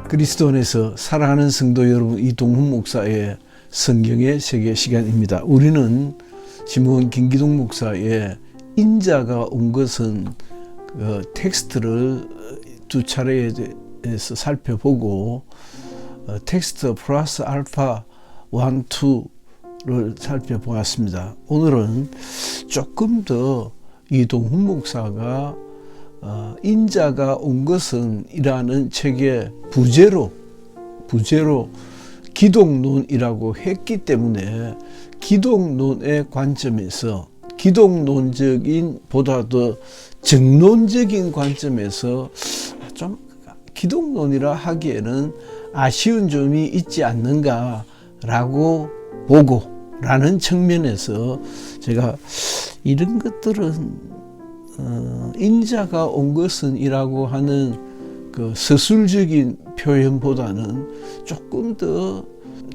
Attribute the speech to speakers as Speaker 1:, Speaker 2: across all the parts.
Speaker 1: 그리스도 안에서 사랑하는 성도 여러분, 이동훈 목사의 성경의 세계 시간입니다. 우리는 지문 김기동 목사의 인자가 온 것은 텍스트를 두 차례에서 살펴보고 텍스트 플러스 알파 1, 2를 살펴보았습니다. 오늘은 조금 더 이동훈 목사가 인자가 온 것은 이라는 책의 부제로 기독론이라고 했기 때문에 기독론의 관점에서 기독론적인 보다 더 정론적인 관점에서 좀 기독론이라 하기에는 아쉬운 점이 있지 않는가라고 보고라는 측면에서 제가 이런 것들은 인자가 온 것은 이라고 하는 그 서술적인 표현보다는 조금 더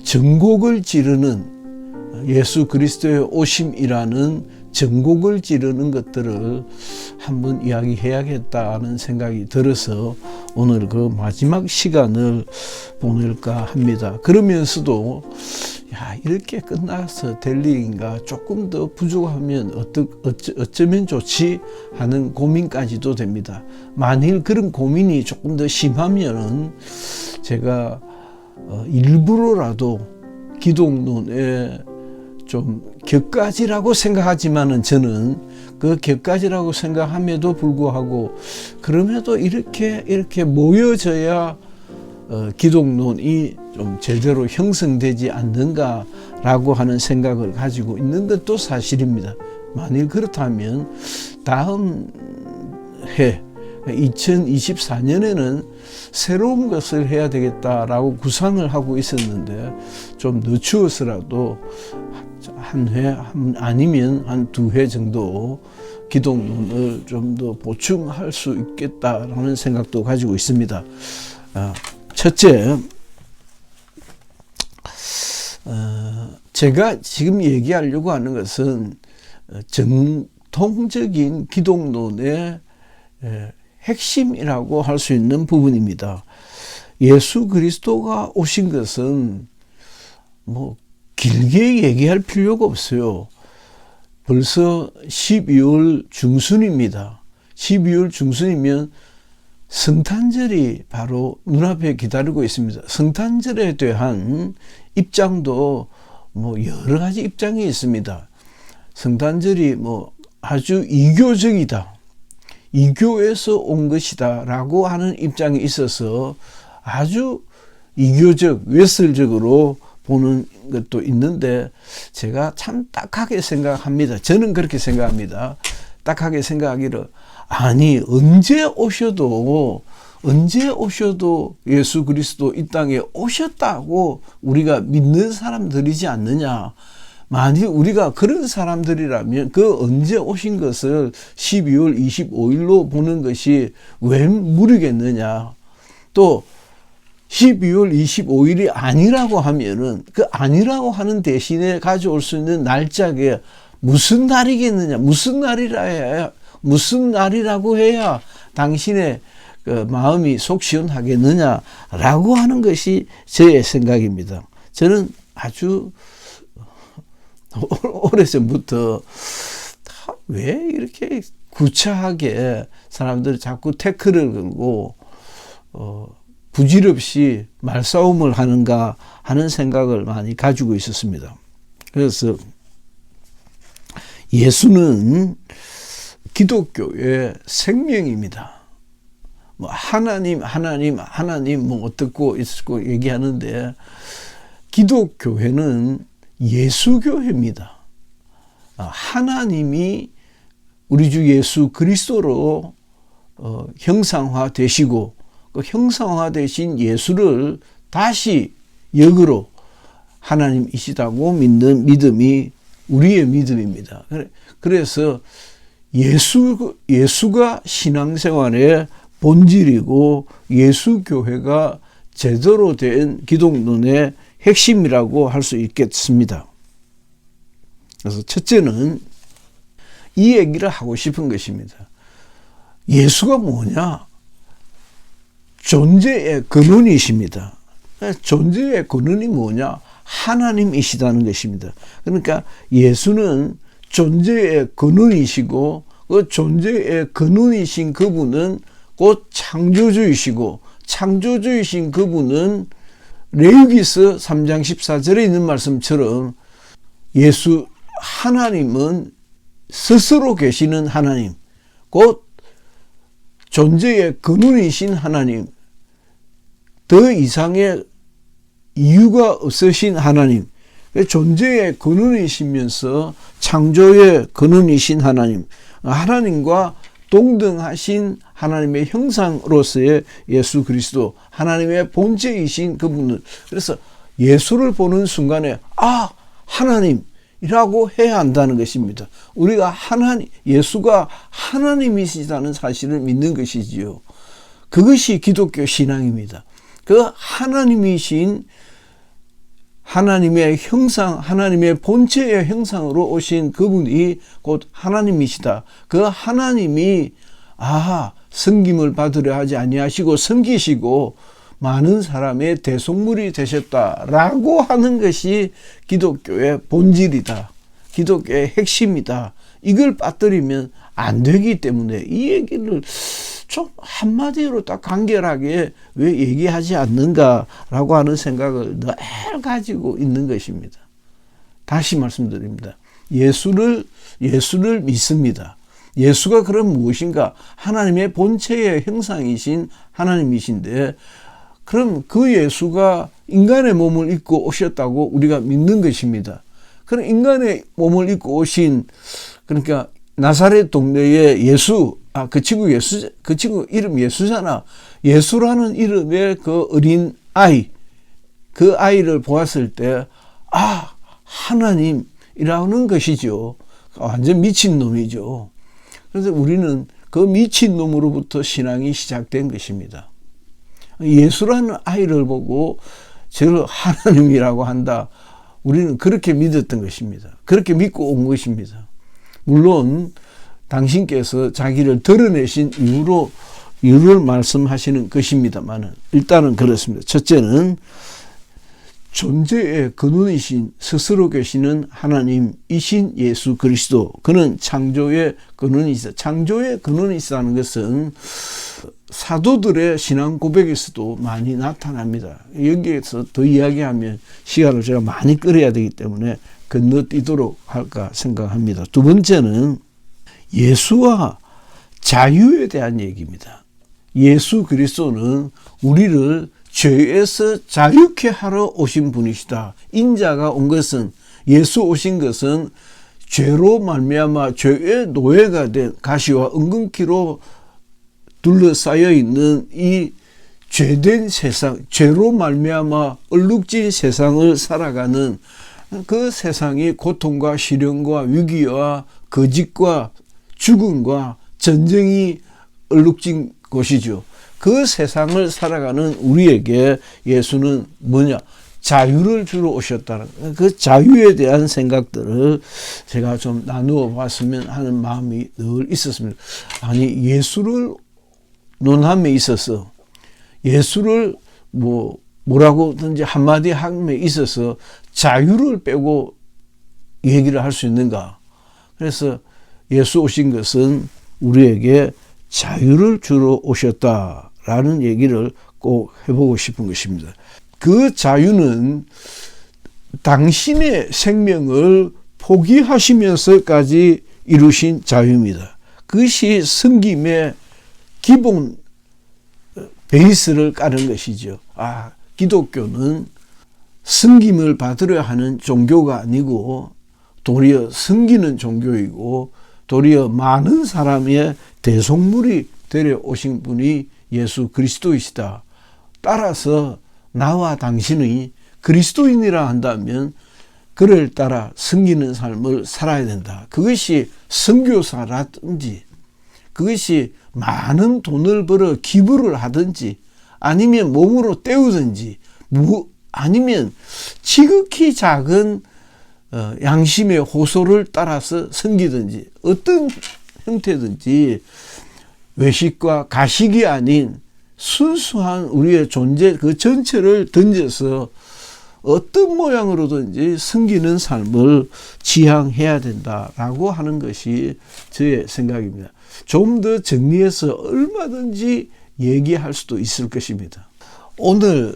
Speaker 1: 전곡을 지르는 예수 그리스도의 오심이라는 전곡을 지르는 것들을 한번 이야기해야겠다는 생각이 들어서 오늘 그 마지막 시간을 보낼까 합니다. 그러면서도 이렇게 끝나서 될 일인가, 조금 더 부족하면 어쩌면 좋지 하는 고민까지도 됩니다. 만일 그런 고민이 조금 더 심하면은 제가 일부러라도 기독론에 좀 격가지라고 생각하지만은 저는 그 격가지라고 생각함에도 불구하고 그럼에도 이렇게 모여져야 기독론이 좀 제대로 형성되지 않는가라고 하는 생각을 가지고 있는 것도 사실입니다. 만일 그렇다면 다음 해 2024년에는 새로운 것을 해야 되겠다라고 구상을 하고 있었는데 좀 늦추어서라도 한 회 아니면 한 2회 정도 기독론을 좀 더 보충할 수 있겠다라는 생각도 가지고 있습니다. 첫째, 제가 지금 얘기하려고 하는 것은 정통적인 기독론의 핵심이라고 할 수 있는 부분입니다. 예수 그리스도가 오신 것은 길게 얘기할 필요가 없어요. 벌써 12월 중순입니다. 12월 중순이면 성탄절이 바로 눈앞에 기다리고 있습니다. 성탄절에 대한 입장도 여러 가지 입장이 있습니다. 성탄절이 아주 이교적이다, 이교에서 온 것이다 라고 하는 입장이 있어서 아주 이교적, 웨슬적으로 보는 것도 있는데 제가 참 딱하게 생각합니다. 저는 그렇게 생각합니다. 딱하게 생각하기를, 아니 언제 오셔도 예수 그리스도 이 땅에 오셨다고 우리가 믿는 사람들이지 않느냐. 만일 우리가 그런 사람들이라면 그 언제 오신 것을 12월 25일로 보는 것이 왜 무리겠느냐. 또 12월 25일이 아니라고 하면은 그 아니라고 하는 대신에 가져올 수 있는 날짜가 무슨 날이겠느냐. 무슨 날이라고 해야 당신의 그 마음이 속 시원하겠느냐라고 하는 것이 제 생각입니다. 저는 아주 오래전부터 왜 이렇게 구차하게 사람들이 자꾸 태클을 걸고 부질없이 말싸움을 하는가 하는 생각을 많이 가지고 있었습니다. 그래서 예수는 기독교의 생명입니다. 하나님 어떻고 있고 얘기하는데 기독교회는 예수교회입니다. 하나님이 우리 주 예수 그리스도로 형상화되시고 그 형상화되신 예수를 다시 역으로 하나님이시다고 믿는 믿음이 우리의 믿음입니다. 그래서 예수가 신앙생활의 본질이고 예수교회가 제대로 된 기독론의 핵심이라고 할 수 있겠습니다. 그래서 첫째는 이 얘기를 하고 싶은 것입니다. 예수가 뭐냐? 존재의 근원이십니다. 존재의 근원이 뭐냐? 하나님이시다는 것입니다. 그러니까 예수는 존재의 근원이시고 그 존재의 근원이신 그분은 곧 창조주이시고 창조주이신 그분은 레위기서 3장 14절에 있는 말씀처럼 예수 하나님은 스스로 계시는 하나님, 곧 존재의 근원이신 하나님, 더 이상의 이유가 없으신 하나님, 존재의 근원이시면서 창조의 근원이신 하나님, 하나님과 동등하신 하나님의 형상으로서의 예수 그리스도, 하나님의 본체이신 그분을, 그래서 예수를 보는 순간에 하나님이라고 해야 한다는 것입니다. 우리가 예수가 하나님이시다는 사실을 믿는 것이지요. 그것이 기독교 신앙입니다. 그 하나님이신 하나님의 형상, 하나님의 본체의 형상으로 오신 그분이 곧 하나님이시다. 그 하나님이 섬김을 받으려 하지 아니하시고 섬기시고 많은 사람의 대속물이 되셨다라고 하는 것이 기독교의 본질이다. 기독교의 핵심이다. 이걸 빠뜨리면 안 되기 때문에 이 얘기를 좀 한마디로 딱 간결하게 왜 얘기하지 않는가라고 하는 생각을 늘 가지고 있는 것입니다. 다시 말씀드립니다. 예수를 믿습니다. 예수가 그럼 무엇인가? 하나님의 본체의 형상이신 하나님이신데, 그럼 그 예수가 인간의 몸을 입고 오셨다고 우리가 믿는 것입니다. 그럼 인간의 몸을 입고 오신, 그러니까 나사렛 동네에 예수, 그 친구 이름 예수잖아. 예수라는 이름의 그 어린 아이, 그 아이를 보았을 때, 하나님이라는 것이죠. 완전 미친놈이죠. 그래서 우리는 그 미친놈으로부터 신앙이 시작된 것입니다. 예수라는 아이를 보고 저를 하나님이라고 한다. 우리는 그렇게 믿었던 것입니다. 그렇게 믿고 온 것입니다. 물론 당신께서 자기를 드러내신 이유를 말씀하시는 것입니다만 일단은 그렇습니다. 첫째는 존재의 근원이신 스스로 계시는 하나님이신 예수 그리스도, 그는 창조의 근원이시다. 창조의 근원이시다는 것은 사도들의 신앙 고백에서도 많이 나타납니다. 여기에서 더 이야기하면 시간을 제가 많이 끌어야 되기 때문에 건너뛰도록 할까 생각합니다. 두 번째는 예수와 자유에 대한 얘기입니다. 예수 그리스도는 우리를 죄에서 자유케 하러 오신 분이시다. 인자가 온 것은, 예수 오신 것은 죄로 말미암아 죄의 노예가 된 가시와 은근키로 둘러싸여 있는 이 죄된 세상, 죄로 말미암아 얼룩진 세상을 살아가는 그 세상이 고통과 시련과 위기와 거짓과 죽음과 전쟁이 얼룩진 곳이죠. 그 세상을 살아가는 우리에게 예수는 뭐냐? 자유를 주러 오셨다는 그 자유에 대한 생각들을 제가 좀 나누어 봤으면 하는 마음이 늘 있었습니다. 아니, 예수를 논함에 있어서, 예수를 뭐라고든지 한마디 함에 있어서 자유를 빼고 얘기를 할 수 있는가? 그래서 예수 오신 것은 우리에게 자유를 주러 오셨다라는 얘기를 꼭 해보고 싶은 것입니다. 그 자유는 당신의 생명을 포기하시면서까지 이루신 자유입니다. 그것이 섬김의 기본 베이스를 깔은 것이죠. 기독교는 섬김을 받으려 하는 종교가 아니고 도리어 섬기는 종교이고 도리어 많은 사람의 대속물이 되려 오신 분이 예수 그리스도이시다. 따라서 나와 당신이 그리스도인이라 한다면 그를 따라 섬기는 삶을 살아야 된다. 그것이 선교사라든지, 그것이 많은 돈을 벌어 기부를 하든지, 아니면 몸으로 때우든지, 아니면 지극히 작은 양심의 호소를 따라서 섬기든지, 어떤 형태든지 외식과 가식이 아닌 순수한 우리의 존재 그 전체를 던져서 어떤 모양으로든지 섬기는 삶을 지향해야 된다라고 하는 것이 저의 생각입니다. 좀 더 정리해서 얼마든지 얘기할 수도 있을 것입니다. 오늘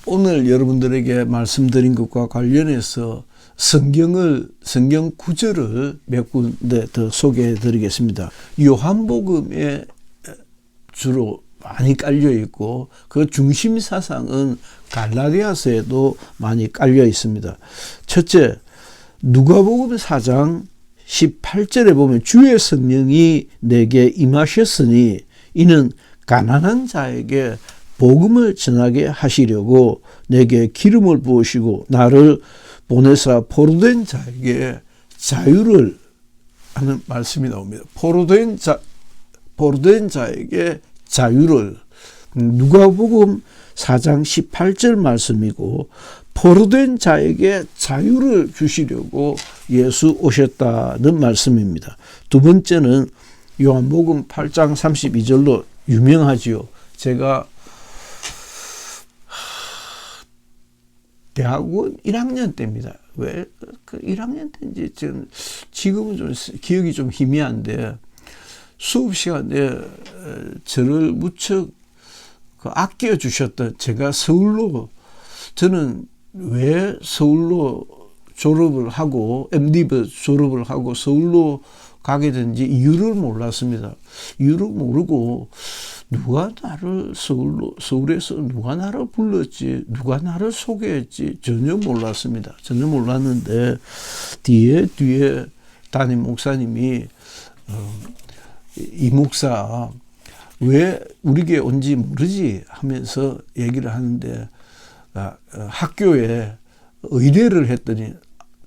Speaker 1: 여러분들에게 말씀드린 것과 관련해서 성경 구절을 몇 군데 더 소개해 드리겠습니다. 요한복음에 주로 많이 깔려 있고 그 중심 사상은 갈라디아서에도 많이 깔려 있습니다. 첫째, 누가복음 4장 18절에 보면 주의 성령이 내게 임하셨으니 이는 가난한 자에게 복음을 전하게 하시려고 내게 기름을 부으시고 나를 보내사 포로된 자에게 자유를 하는 말씀이 나옵니다. 포로된 자에게 자유를, 누가복음 4장 18절 말씀이고 포로된 자에게 자유를 주시려고 예수 오셨다는 말씀입니다. 두 번째는 요한복음 8장 32절로 유명하지요. 제가 대학원 1학년 때입니다. 왜 그 1학년 때인지 지금은 좀 기억이 좀 희미한데 수업 시간에 저를 무척 아껴 주셨던, 제가 저는 왜 서울로 졸업을 하고 MD 졸업을 하고 서울로 가게 된지 이유를 몰랐습니다. 이유를 모르고 누가 나를 서울에서 누가 나를 불렀지, 누가 나를 소개했지 전혀 몰랐습니다. 전혀 몰랐는데 뒤에 담임 목사님이 이 목사 왜 우리에게 온지 모르지 하면서 얘기를 하는데 학교에 의뢰를 했더니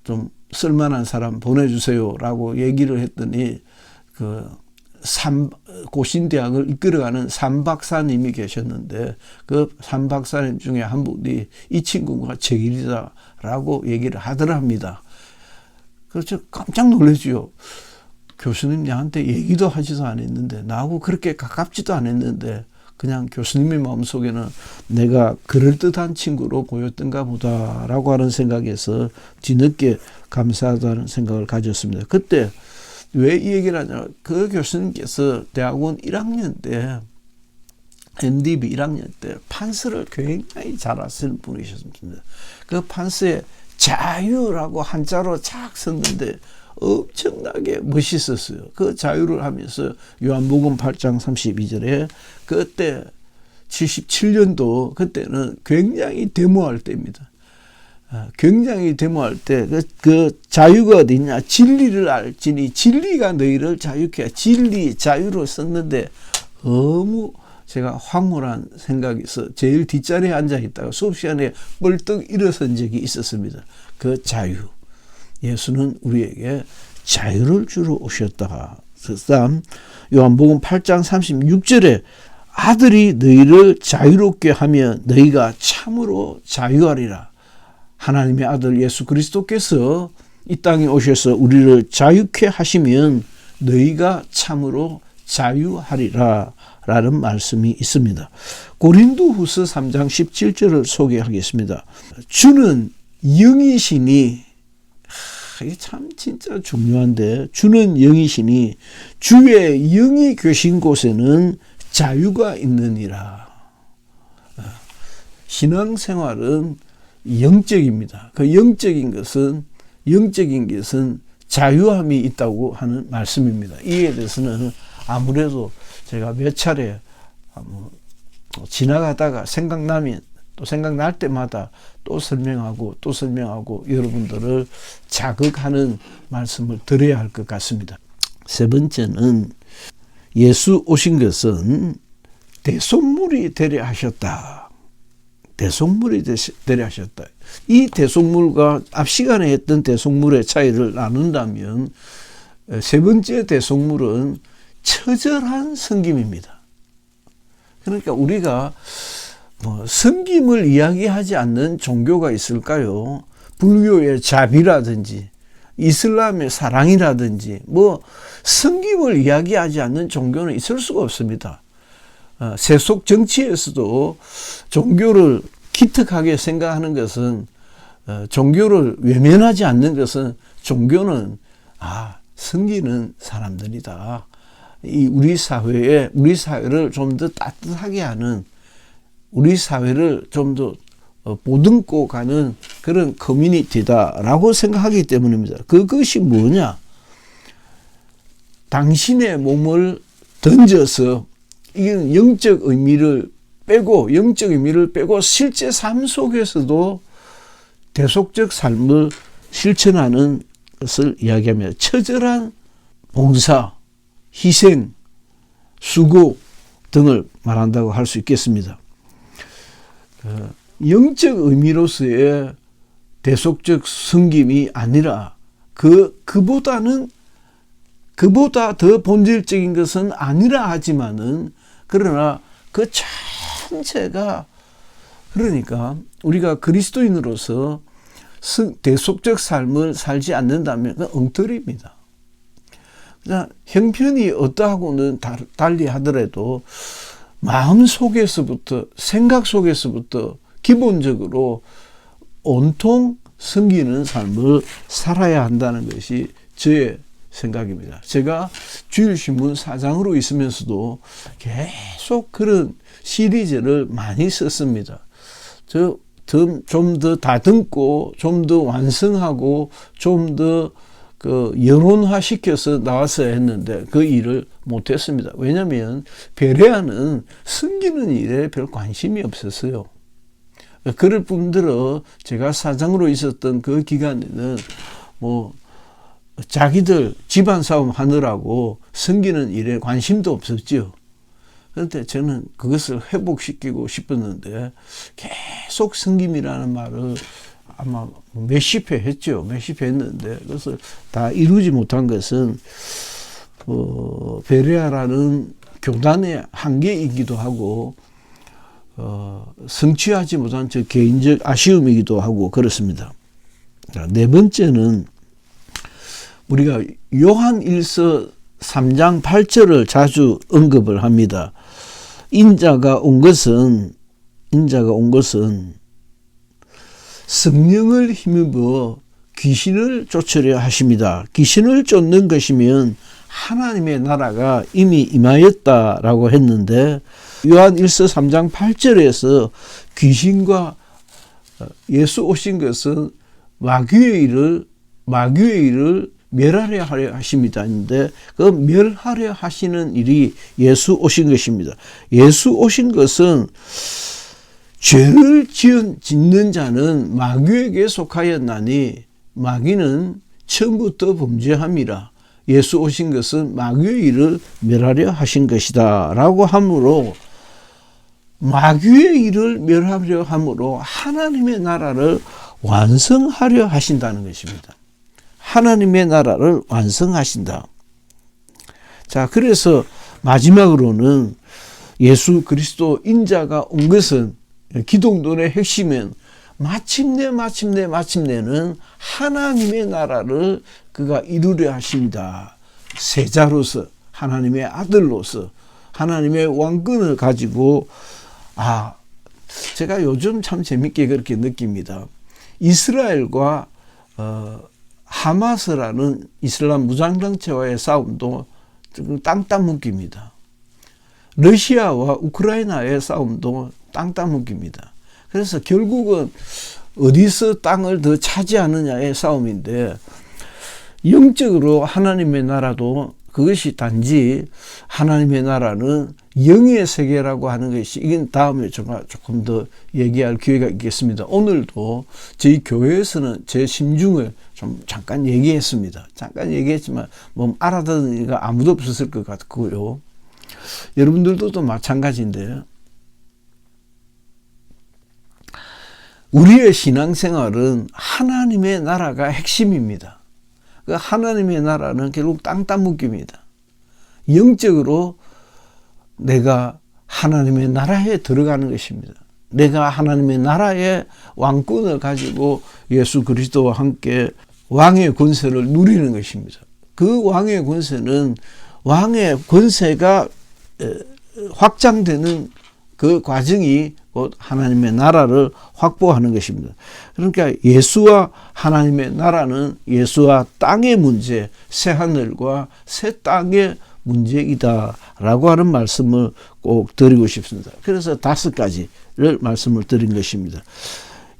Speaker 1: 좀 쓸만한 사람 보내주세요라고 얘기를 했더니 고신대학을 이끌어가는 삼박사님이 계셨는데 그 삼박사님 중에 한 분이 이 친구가 제일이다라고 얘기를 하더랍니다. 그래서 깜짝 놀랐죠. 교수님 나한테 얘기도 하지도 않았는데, 나하고 그렇게 가깝지도 않았는데 그냥 교수님의 마음속에는 내가 그럴듯한 친구로 보였던가 보다라고 하는 생각에서 뒤늦게 감사하다는 생각을 가졌습니다. 그때 왜 이 얘기를 하냐, 그 교수님께서 대학원 1학년 때 MDB 1학년 때 판서를 굉장히 잘 하시는 분이셨습니다. 그 판서에 자유라고 한자로 착 썼는데 엄청나게 멋있었어요. 그 자유를 하면서 요한복음 8장 32절에 그때 77년도 그때는 굉장히 데모할 때입니다. 굉장히 데모할 때 그 자유가 어디 있냐, 진리를 알지니 진리가 너희를 자유케, 진리 자유를 썼는데 너무 제가 황홀한 생각에서 제일 뒷자리에 앉아 있다가 수업 시간에 벌떡 일어선 적이 있었습니다. 그 자유, 예수는 우리에게 자유를 주러 오셨다. 그다음 요한복음 8장 36절에 아들이 너희를 자유롭게 하면 너희가 참으로 자유하리라. 하나님의 아들 예수 그리스도께서 이 땅에 오셔서 우리를 자유케 하시면 너희가 참으로 자유하리라 라는 말씀이 있습니다. 고린도후서 3장 17절을 소개하겠습니다. 주는 영이시니, 이게 참 진짜 중요한데, 주는 영이시니 주의 영이 계신 곳에는 자유가 있느니라. 신앙생활은 영적입니다. 그 영적인 것은 자유함이 있다고 하는 말씀입니다. 이에 대해서는 아무래도 제가 몇 차례 지나가다가 생각나면 또 생각날 때마다 또 설명하고 여러분들을 자극하는 말씀을 드려야 할 것 같습니다. 세 번째는 예수 오신 것은 대속물이 되려 하셨다. 대속물이 되려 하셨다. 이 대속물과 앞 시간에 했던 대속물의 차이를 나눈다면 세 번째 대속물은 처절한 섬김입니다. 그러니까 우리가 섬김을 이야기하지 않는 종교가 있을까요? 불교의 자비라든지 이슬람의 사랑이라든지 섬김을 이야기하지 않는 종교는 있을 수가 없습니다. 세속 정치에서도 종교를 기특하게 생각하는 것은 종교를 외면하지 않는 것은 종교는 섬기는 사람들이다. 우리 사회를 좀 더 따뜻하게 하는, 우리 사회를 좀 더 보듬고 가는 그런 커뮤니티다라고 생각하기 때문입니다. 그것이 뭐냐? 당신의 몸을 던져서 이건 영적 의미를 빼고 실제 삶 속에서도 대속적 삶을 실천하는 것을 이야기합니다. 처절한 봉사, 희생, 수고 등을 말한다고 할 수 있겠습니다. 영적 의미로서의 대속적 섬김이 아니라 그보다 더 본질적인 것은 아니라 하지만은, 그러나 그 전체가, 그러니까 우리가 그리스도인으로서 대속적 삶을 살지 않는다면 그건 엉터리입니다. 형편이 어떠하고는 달리 하더라도 마음 속에서부터, 생각 속에서부터 기본적으로 온통 섬기는 삶을 살아야 한다는 것이 저의 생각입니다. 제가 주일신문 사장으로 있으면서도 계속 그런 시리즈를 많이 썼습니다. 좀 더 다듬고, 좀 더 완성하고, 좀 더 여론화 시켜서 나왔어야 했는데 그 일을 못했습니다. 왜냐하면 베레아는 섬기는 일에 별 관심이 없었어요. 그럴 뿐더러 제가 사장으로 있었던 그 기간에는 자기들 집안 싸움 하느라고 섬기는 일에 관심도 없었죠. 그런데 저는 그것을 회복시키고 싶었는데 계속 섬김이라는 말을 아마 몇십 회 했죠. 몇십 회 했는데 그것을 다 이루지 못한 것은 베레아라는 교단의 한계이기도 하고 성취하지 못한 저 개인적 아쉬움이기도 하고 그렇습니다. 자, 네 번째는 우리가 요한일서 3장 8절을 자주 언급을 합니다. 인자가 온 것은 성령을 힘입어 귀신을 쫓으려 하십니다. 귀신을 쫓는 것이면 하나님의 나라가 이미 임하였다라고 했는데, 요한일서 3장 8절에서 귀신과 예수 오신 것은 마귀의 일을 멸하려 하려 하십니다. 했는데 그 멸하려 하시는 일이 예수 오신 것입니다. 예수 오신 것은 죄를 짓는 자는 마귀에게 속하였나니 마귀는 처음부터 범죄함이라. 예수 오신 것은 마귀의 일을 멸하려 하신 것이다 라고 하므로, 마귀의 일을 멸하려 하므로 하나님의 나라를 완성하려 하신다는 것입니다. 하나님의 나라를 완성하신다. 자, 그래서 마지막으로는 예수 그리스도 인자가 온 것은, 기독론의 핵심은 마침내는 하나님의 나라를 그가 이루려 하십니다. 세자로서, 하나님의 아들로서, 하나님의 왕권을 가지고, 제가 요즘 참 재밌게 그렇게 느낍니다. 이스라엘과 하마스라는 이슬람 무장단체와의 싸움도 땅땅 묶입니다. 러시아와 우크라이나의 싸움도 땅땅 묶입니다. 그래서 결국은 어디서 땅을 더 차지하느냐의 싸움인데, 영적으로 하나님의 나라도 그것이 단지 하나님의 나라는 영의 세계라고 하는 것이, 이건 다음에 제가 조금 더 얘기할 기회가 있겠습니다. 오늘도 저희 교회에서는 제 심중을 좀 잠깐 얘기했습니다. 잠깐 얘기했지만 알아듣는 이가 아무도 없었을 것 같고요. 여러분들도 또 마찬가지인데, 우리의 신앙생활은 하나님의 나라가 핵심입니다. 그 하나님의 나라는 결국 땅땅 묶입니다. 영적으로 내가 하나님의 나라에 들어가는 것입니다. 내가 하나님의 나라의 왕권을 가지고 예수 그리스도와 함께 왕의 권세를 누리는 것입니다. 그 왕의 권세는, 왕의 권세가 확장되는 그 과정이 곧 하나님의 나라를 확보하는 것입니다. 그러니까 예수와 하나님의 나라는 예수와 땅의 문제, 새 하늘과 새 땅의 문제이다라고 하는 말씀을 꼭 드리고 싶습니다. 그래서 5가지를 말씀을 드린 것입니다.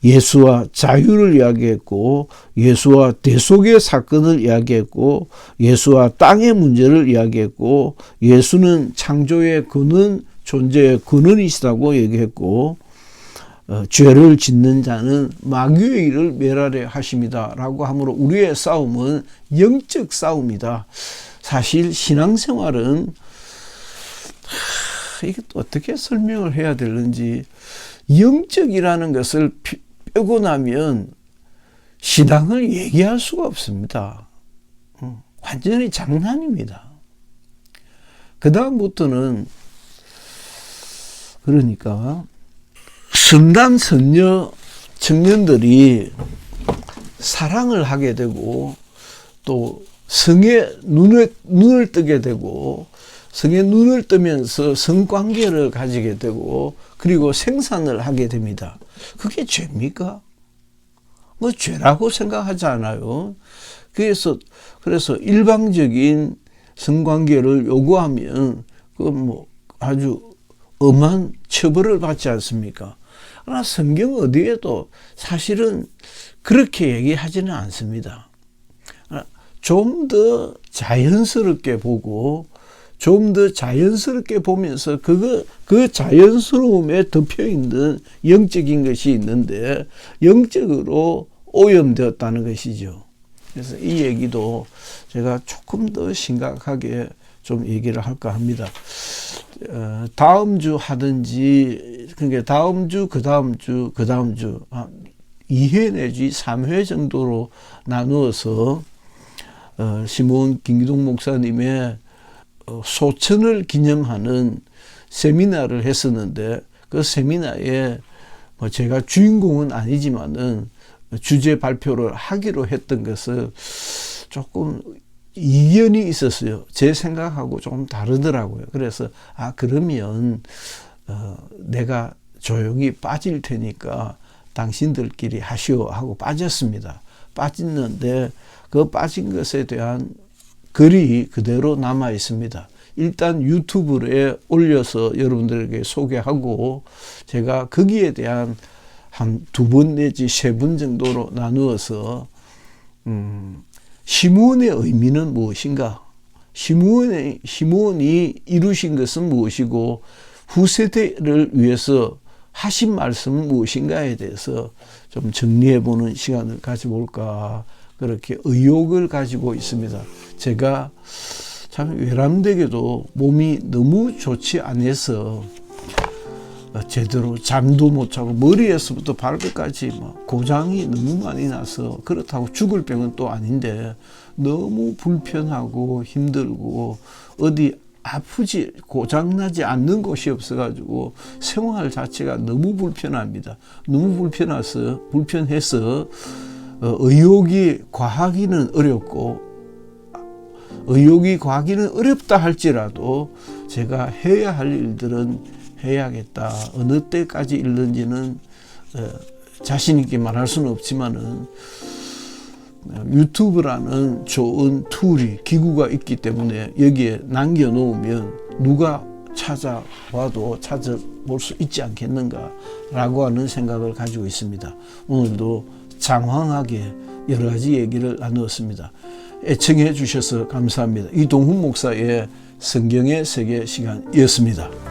Speaker 1: 예수와 자유를 이야기했고, 예수와 대속의 사건을 이야기했고, 예수와 땅의 문제를 이야기했고, 예수는 창조의 근원, 존재의 근원이시다고 얘기했고, 죄를 짓는 자는 마귀의 일을 멸하려 하십니다 라고 하므로 우리의 싸움은 영적 싸움이다. 사실 신앙생활은 이게 또 어떻게 설명을 해야 되는지, 영적이라는 것을 빼고 나면 신앙을 얘기할 수가 없습니다. 완전히 장난입니다. 그 다음부터는 그러니까 선남 선녀 청년들이 사랑을 하게 되고 또 성에 눈을 뜨게 되고 성에 눈을 뜨면서 성관계를 가지게 되고 그리고 생산을 하게 됩니다. 그게 죄입니까? 뭐 죄라고 생각하지 않아요. 그래서 일방적인 성관계를 요구하면 그건 뭐 아주 엄한 처벌을 받지 않습니까? 그러나 성경 어디에도 사실은 그렇게 얘기하지는 않습니다. 좀 더 자연스럽게 보고 좀 더 자연스럽게 보면서 그 자연스러움에 덮여 있는 영적인 것이 있는데 영적으로 오염되었다는 것이죠. 그래서 이 얘기도 제가 조금 더 심각하게 좀 얘기를 할까 합니다. 다음 주 하든지, 그러니까 다음 주, 그 다음 주, 2회 내지 3회 정도로 나누어서 시몬 김기동 목사님의 소천을 기념하는 세미나를 했었는데 그 세미나에 뭐 제가 주인공은 아니지만은 주제 발표를 하기로 했던 것을 조금 이견이 있었어요. 제 생각하고 좀 다르더라고요. 그래서 그러면 내가 조용히 빠질 테니까 당신들끼리 하시오 하고 빠졌습니다. 빠졌는데 그 빠진 것에 대한 글이 그대로 남아 있습니다. 일단 유튜브에 올려서 여러분들에게 소개하고 제가 거기에 대한 한 2번 내지 3번 정도로 나누어서 시므온의 의미는 무엇인가? 시므온이 이루신 것은 무엇이고 후세대를 위해서 하신 말씀은 무엇인가에 대해서 좀 정리해보는 시간을 가져볼까 그렇게 의욕을 가지고 있습니다. 제가 참 외람되게도 몸이 너무 좋지 않아서 제대로 잠도 못 자고 머리에서부터 발끝까지 막 고장이 너무 많이 나서 그렇다고 죽을 병은 또 아닌데 너무 불편하고 힘들고 어디 아프지 고장나지 않는 곳이 없어가지고 생활 자체가 너무 불편합니다. 너무 불편해서 의욕이 과하기는 어렵고 의욕이 과하기는 어렵다 할지라도 제가 해야 할 일들은 해야겠다. 어느 때까지 일는지는 자신 있게 말할 수는 없지만은 유튜브라는 좋은 기구가 있기 때문에 여기에 남겨놓으면 누가 찾아와도 찾아볼 수 있지 않겠는가라고 하는 생각을 가지고 있습니다. 오늘도 장황하게 여러 가지 얘기를 나누었습니다. 애청해 주셔서 감사합니다. 이동훈 목사의 성경의 세계 시간이었습니다.